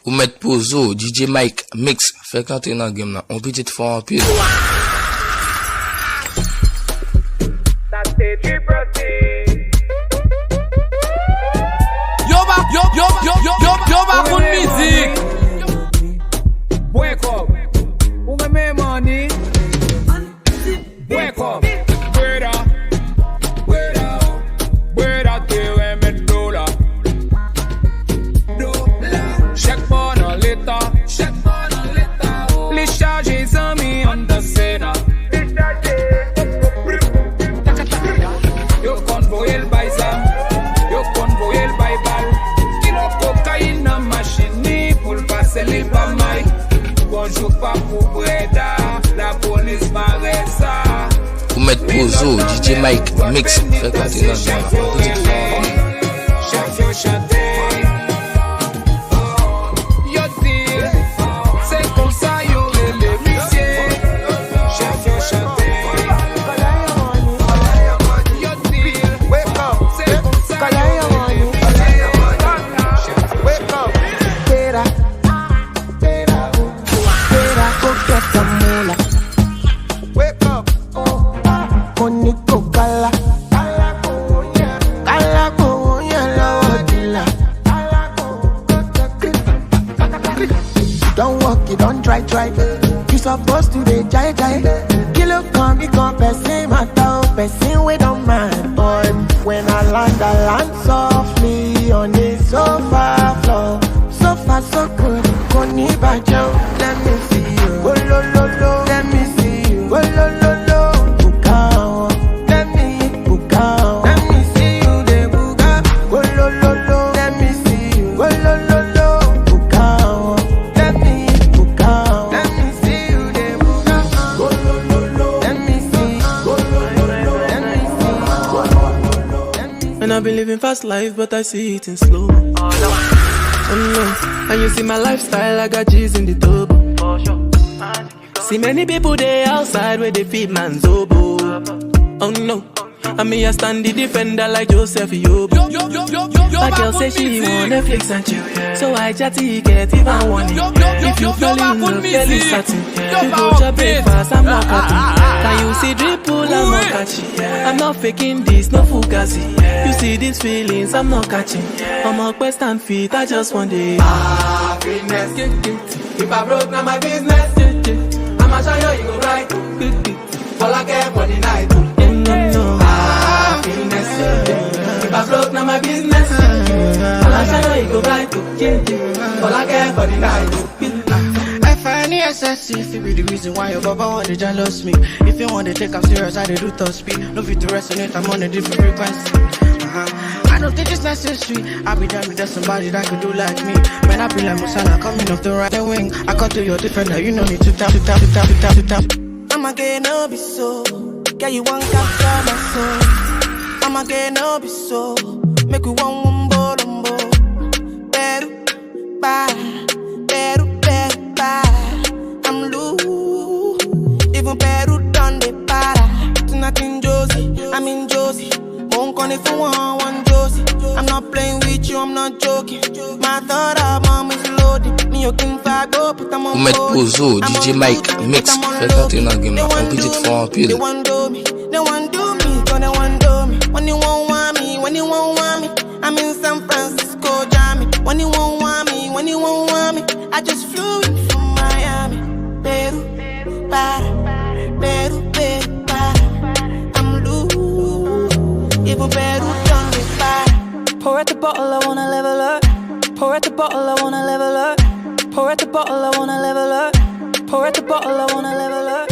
Ou mettre Pozo, DJ Mike, mix, fait canter dans le game là. On petit fort en pile. Yo ba kon musique. Wake up. Who got me money? Wake up. Wait up till we me dollar. Check for no later. Les charges amis on the scene. Yo convoy el baizam. Yo convoy el baibal. Kilo cocaïne en machine pour passer les pas mal. Bonjour pas pour Breda. La police m'arrête ça. Ou mettre Pozo, DJ Mike, mix, fait canter dans le game là. On petit fort en pile. Chef yo chanter. Yo dire. C'est comme ça yo les métiers. Chef yo chanter. Yo dire. C'est comme ça yo les métiers. Wake up. Tera, go get some moolah. Wake up. Koniko kala. Kala konya la wadila. Don't walk, you don't try. You supposed to be jai. Kilo come, you come, person matter, person we don't mind. Boy, when I land softly on the sofa floor. Sofa so good, koni bajo. Let me see you. Go lo, let me see you. Go lo, bukao. Let me see you, de buga. Go lo, let me see you. Go lo, bukao. Let me see you, de buga. Go lo, let me see. Go lo, let me see. And I've been living fast life, but I see it in slow. Oh no, and you see my lifestyle, I got G's in the tub. See many people there outside where they feed man's oboe. Oh no, and me I stand the defender like Joseph Yobo. My girl say she want Netflix and chill, so I chatty get even one. If you fell in love, tell me satin. You go to breakfast, I'm not cutting. Can you see dripple, I'm not catching. I'm not faking this, no fugazi. You see these feelings, I'm not catching. I'm a quest and feet, I just want it. Happiness. If I broke, now my business. I'ma show you go right. All I care for the night. Happiness. If I broke, now my business. I'ma show you go right. All I care for the night. I find it excessive, it be the reason why your baba want to jealous me. If you want to take I'm serious, I do top speed. No fit to resonate, I'm on a different frequency. I don't think it's necessary. I be done with somebody that could do like me. Man, I be like Musala coming off the right wing. I cut to your defender, you no need to tap. I'ma get no be so. Yeah, you want capture my soul. I'ma get no be so. Make you want umbo. Beru, bye. I'm loose. Even Peru done the para. Tonight in Josie, I'm in Josie. Won't call if you want one Josie. I'm not playing with you, I'm not joking. My thought of mom is loaded. Me you can fag up, put them on. Ou mettre Pozo, DJ Mike, mix, fait canter dans le game là. On petit fort en pile. They want do me, cause they want do me. When you won't want me, I'm in San Francisco, jamming. When you won't want me, I just flew in from Miami. Peru, para. I'm loose. Even Peru done the para. Pour at the bottle, I wanna level up. Pour at the bottle, I wanna level up. Pour at the bottle, I wanna level up. Pour at the bottle, I wanna level up.